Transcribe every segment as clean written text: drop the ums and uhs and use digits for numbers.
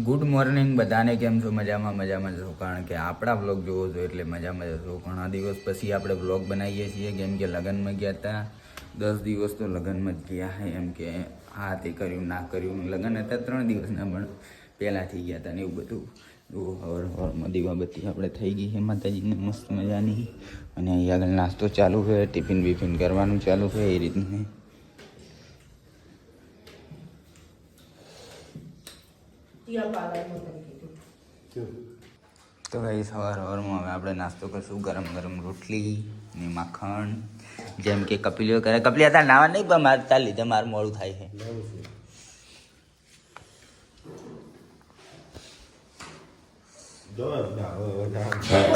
Good morning બધાને. કેમ છો? મજામાં છો? કારણ કે આપણા વ્લોગ જોવો છો એટલે મજામાં છો. ઘણા દિવસ પછી આપણે વ્લોગ બનાવીએ છીએ કેમ કે લગ્નમાં ગયા હતા. 10 દિવસ તો લગ્નમાં જ ગયા એમ કે આ તે કર્યું ના કર્યું. લગ્ન હતા 3 દિવસના પણ પહેલાંથી ગયા હતા ને એવું બધું. હવારમાં દીવાબત્તી આપણે થઈ ગઈ છે માતાજીને મસ્ત મજાની. અને અહીં આગળ નાસ્તો ચાલુ છે, ટિફિન બિફિન કરવાનું ચાલુ છે એ રીતનું. તો ભાઈ સવારમાં હવે આપણે નાસ્તો કરશું. ગરમ ગરમ રોટલી ને માખણ, જેમ કે કપિલીઓ કરે. કપિલી હતા નાવા નહીં પણ મારે તાર લીધે મારું મોડું થાય છે.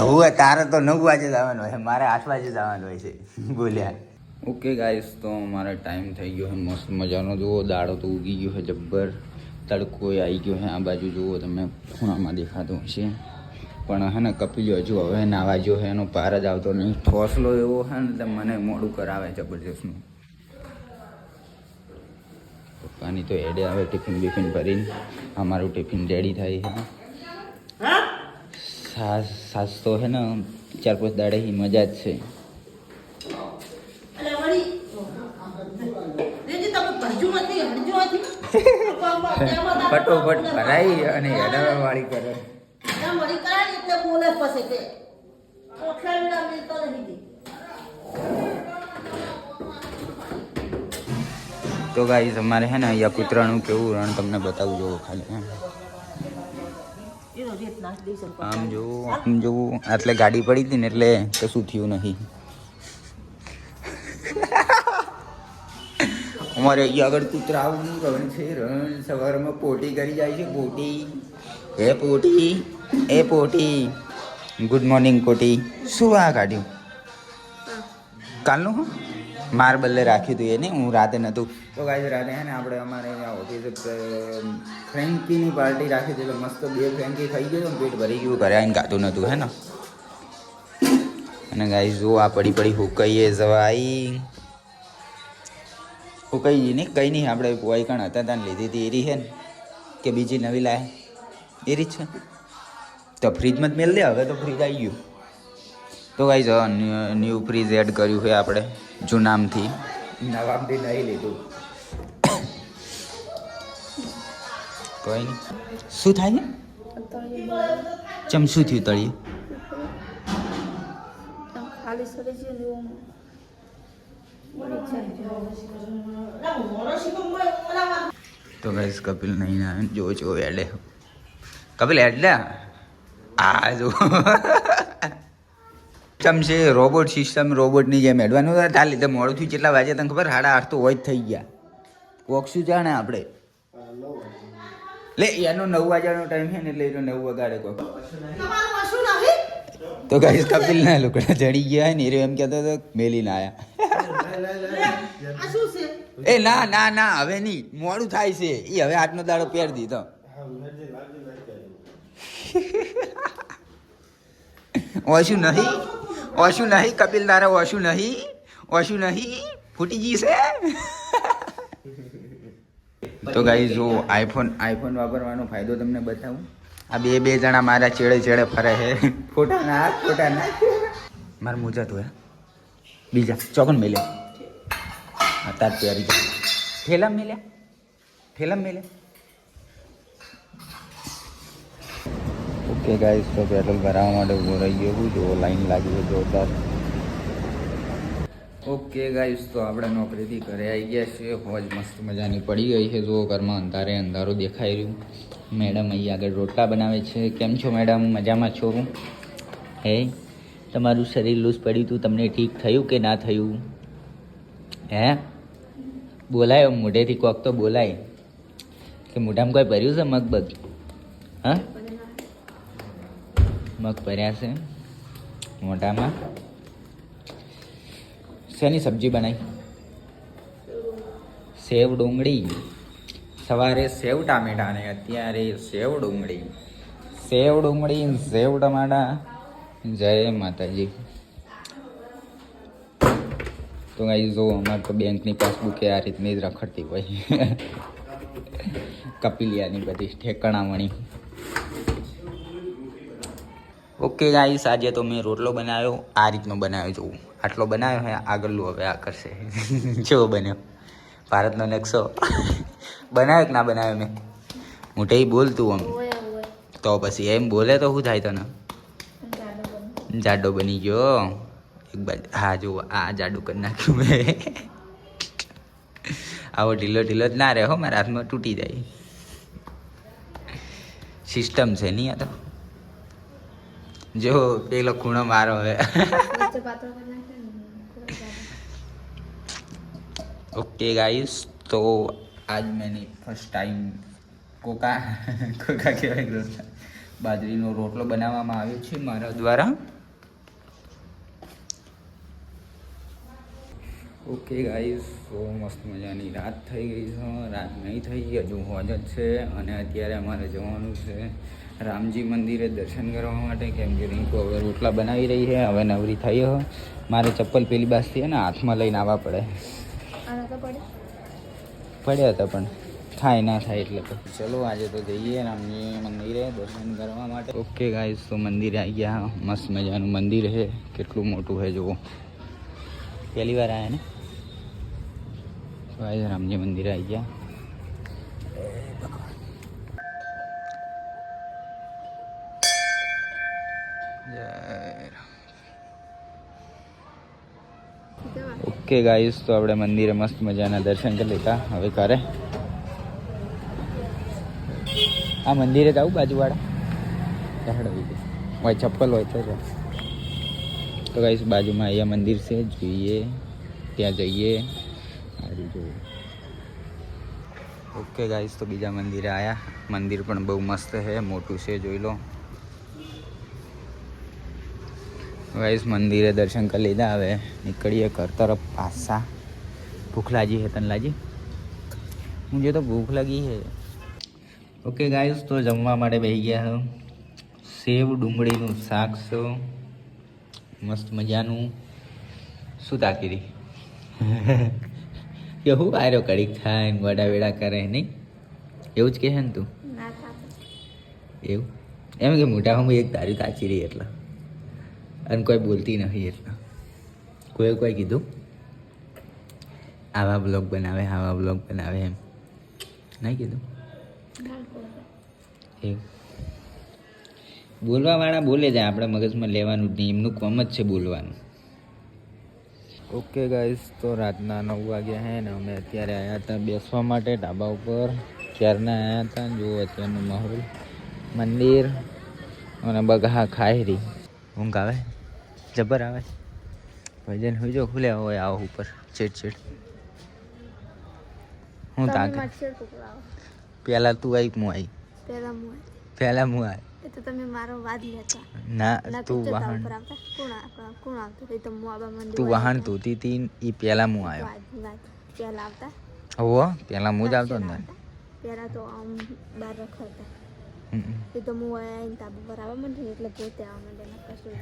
હું તારે તો 9 વાગે જવાનું હોય, મારે 8 વાગે જવાનું હોય છે. બોલ્યા ઓકે ગાઈસ. તો મારે ટાઈમ થઈ ગયો છે મસ્ત મજાનો. જુઓ દાડો તો ઉગી ગયો છે જબ્બર. તડકો આવી ગયો છે. આ બાજુ જુઓ તમે ખૂણામાં દેખાતો હશે. પણ હે ને કપિલ હજુ હવે નાવા ગયો છે. એનો પાર જ આવતો નહીં. ઠોસલો એવો છે ને એટલે મને મોડું કરાવે જબરજસ્તનું. પપ્પાની તો એડે આવે ટિફિન બિફિન ભરીને. અમારું ટિફિન રેડી થાય છે. સાસ તો હે ને 4-5 દાડે ही મજા જ છે. ફટોફટ ભરાઈ અને હેડાવા વાળી કરે. તો ગાઈસ અમારે હે ને અહીંયા કૂતરાનું કેવું રણ તમને બતાવું જોવો ખાલી. આમ જોવું એટલે ગાડી પડી હતી ને એટલે કશું થયું નહીં. અમારે અહીંયા આગળ કૂતરા આવું રણ છે. રણ સવારમાં પોટી કરી જાય છે. પોટી. Good morning potty. શું આ કાઢ્યું કાલનું? માર બદલે રાખ્યું હતું એને. હું રાતે નહોતું. તો ગાઈસ રાતે હે ને આપણે અમારે ઓફિસે ફ્રેન્કીની પાર્ટી રાખી હતી. તો મસ્ત 2 ફ્રેન્કી ખાઈ ગયો. પેટ ભરી ગયું. ઘરે આવીને ગાતું નહોતું હે ને. અને ગાઈસ જો આ પડી હુકાઈએ જવાઈ. હુકાઈ ગઈ નહીં કંઈ નહીં. આપણે પોઈ કણ હતા ત્યાં લીધી હતી એરી છે ને કે બીજી નવી લાય એરી જ છે. તો ફ્રીજમાં જ મેળ દે. હવે તો ફ્રીજ આવી ગયું. તો ગાઈસ ન્યૂ ફ્રીજ એડ કર્યું છે આપણે જૂનામથી. નવામથી નહીં લીધું. કોઈ નહીં. શું થાય છે? શું થયું તળિયે? તો ગાઈસ કપિલ નહીં આવે. જો એડે કપિલ એડલે આ જો ચમશે રોબોટ સિસ્ટમ. રોબોટની જેમ એડવાનું તાર લીધે મોડું થયું. કેટલા વાગે તને ખબર? 8:30 તો હોય જ થઈ ગયા. પોકશું જાણે આપણે લે. એનો 9 વાગ્યાનો ટાઈમ છે ને એટલે એનો 9 વાગાડે કોક. તો ગાઈસ કપિલ ના લોકડા ચડી ગયા ને એમ કહેતો હતો મેલી ના આયા. એ ના હવે નહીં. મોડું થાય છે. એ હવે આજનો દાડો પહેર દીધો. ઓશું નહીં કપિલ તારે. ઓશું નહીં ફૂટી ગઈ છે. તો ગાઈસ જો આઈફોન વાપરવાનો ફાયદો તમને બતાવું. આ બે જણા મારા ચેડે ફરે છે. ફોટા ના મારે મોજા તો હે બીજા ચોકન મેલ્યા. અત્યારે તૈયારી ઠેલા મેલ્યા. ઓકે ગાઈસ તો પેટ્રોલ ભરાવવા માટે ઊભો રહી ગયો. જો લાઈન લાગી છે જોરદાર. ઓકે ગાઈસ તો આપણે નોકરીથી ઘરે આવી ગયા છીએ. હોજ મસ્ત મજાની પડી ગઈ છે. જો ઘરમાં અંધારું દેખાઈ રહ્યું. મેડમ અહીં આગળ રોટલા બનાવે છે. કેમ છો મેડમ? મજામાં છો? હે તમારું શરીર લૂઝ પડ્યું હતું. તમને ઠીક થયું કે ના થયું? હે બોલાય મોઢેથી કોક તો બોલાય કે મોઢામાં કોઈ ભર્યું છે મગ? હા મગ ભર્યા છે મોઢામાં. શેની સબ્જી બનાવી? સેવ ડુંગળી. સવારે સેવ ટામેટા ને અત્યારે સેવ ડુંગળી સેવ ટમાટા. જય માતાજી. તો ગાઈસ જો અમારે તો બેંકની પાસબુક આ રીતની જ રખડતી હોય. કપિલિયાની બધી ઠેકણામણી. ઓકે ગાઈસ, આજે તો મેં રોટલો બનાવ્યો, આ રીતનો બનાવ્યો જોઉં. આટલો બનાવ્યો હે, આગળનું હવે આ કરશે. કેવો બન્યો ભારતનો નકશો? બનાવ્યો કે ના બનાવ્યો મેં? મોટે બોલતું આમ તો પછી એમ બોલે તો શું થાય તને? જાડો બની ગયો એક બાજુ. હા જો આ જાડો કરી નાખ્યું મેં. આવો ઢીલો ઢીલો જ ના રહે હો, મારા હાથમાં તૂટી જાય. સિસ્ટમ છે નહીં આ તો. જો પેલો ખૂણો મારો હવે. ओके गाइस, तो आज मैंने फर्स्ट टाइम कोका કહેવાય બાજરીનો રોટલો બનાવવામાં આવ્યો છે મારા દ્વારા. ઓકે ગાઈસ, તો મસ્ત મજાની રાત થઈ ગઈ છે. રાત નહીં થઈ, હજુ હોજ જ છે. અને અત્યારે અમારે જવાનું છે રામજી મંદિરે દર્શન કરવા માટે, કેમ કે રીંકુ હવે રોટલા બનાવી રહી છે. હવે નવરી થઈ હો. મારે ચપ્પલ પેલી બાજથી ને હાથમાં લઈને આવવા પડે. પડ્યા હતા પણ થાય ના થાય એટલે તો ચલો આજે તો જઈએ રામજી મંદિરે દર્શન કરવા માટે. ઓકે ગાઈસ, તો મંદિરે આવી ગયા. મસ્ત મજાનું મંદિર છે. કેટલું મોટું છે જુઓ. પહેલી વાર આવ્યા ને તો આજે રામજી મંદિરે આવી ગયા. ઓકે ગાઈસ, તો આપણે મંદિરે મસ્ત મજાના દર્શન કરી લીધા. હવે કરે આ મંદિરે જ આવું બાજુવાળા હોય ચપ્પલ હોય તો ગાઈસ બાજુમાં અહીંયા મંદિર છે, જોઈએ ત્યાં જઈએ. સારું જોવું. ઓકે ગાઈસ, તો બીજા મંદિરે આવ્યા. મંદિર પણ બહુ મસ્ત છે, મોટું છે, જોઈ લો. ગાઈસ મંદિરે દર્શન કરી લીધા. હવે નીકળીએ ઘર તરફ પાછા. ભૂખ લાગી છે તને લાગી? મુझे તો ભૂખ લાગી છે. ઓકે ગાઈસ, તો જમવા માટે બેસી ગયા. સેવ ડુંગળીનું શાક છે મસ્ત મજાનું. શું તાકી રહી કે હું આર્યો કડીક થાય વડા વેડા કરે નહીં? એવું જ કહે ને તું? એવું એમ કે મોટા હું એક તારી તાચી રહી એટલે, અને કોઈ બોલતી નથી એટલે. કોઈ કીધું આવા બ્લોગ બનાવે એમ નહીં કીધું? એવું બોલવાવાળા બોલે જાય, આપણે મગજમાં લેવાનું જ નહીં. એમનું કામ જ છે બોલવાનું. ઓકે ગાઈસ, તો રાતના 9 વાગ્યા હે ને અમે અત્યારે આવ્યા હતા બેસવા માટે ઢાબા ઉપર. ક્યારના આવ્યા હતા. જુઓ અત્યારનો માહોલ, મંદિર અને બગા ખાઈ રહી. ઊંઘ આવે જબર આવે. ભજન હોય જો ખુલ્યા હોય આવો ઉપર છેડ. હું તાકે પહેલા તું આવી હું આવી? પહેલા હું આવી. તો તમે મારો વાદ લેતા ના તું વાહન કોણ આવતું તો મોબા મંદિર તું વાહન ધોતી હતી એ પહેલા હું આવ્યો. પહેલા આવતા હો પહેલા હું જ આવતો ને. પહેલા તો આમ બહાર રખડતા એ તો હું આવીને તાબુ પર આવવા માંડે એટલે પોતે આવવા માંડે કશું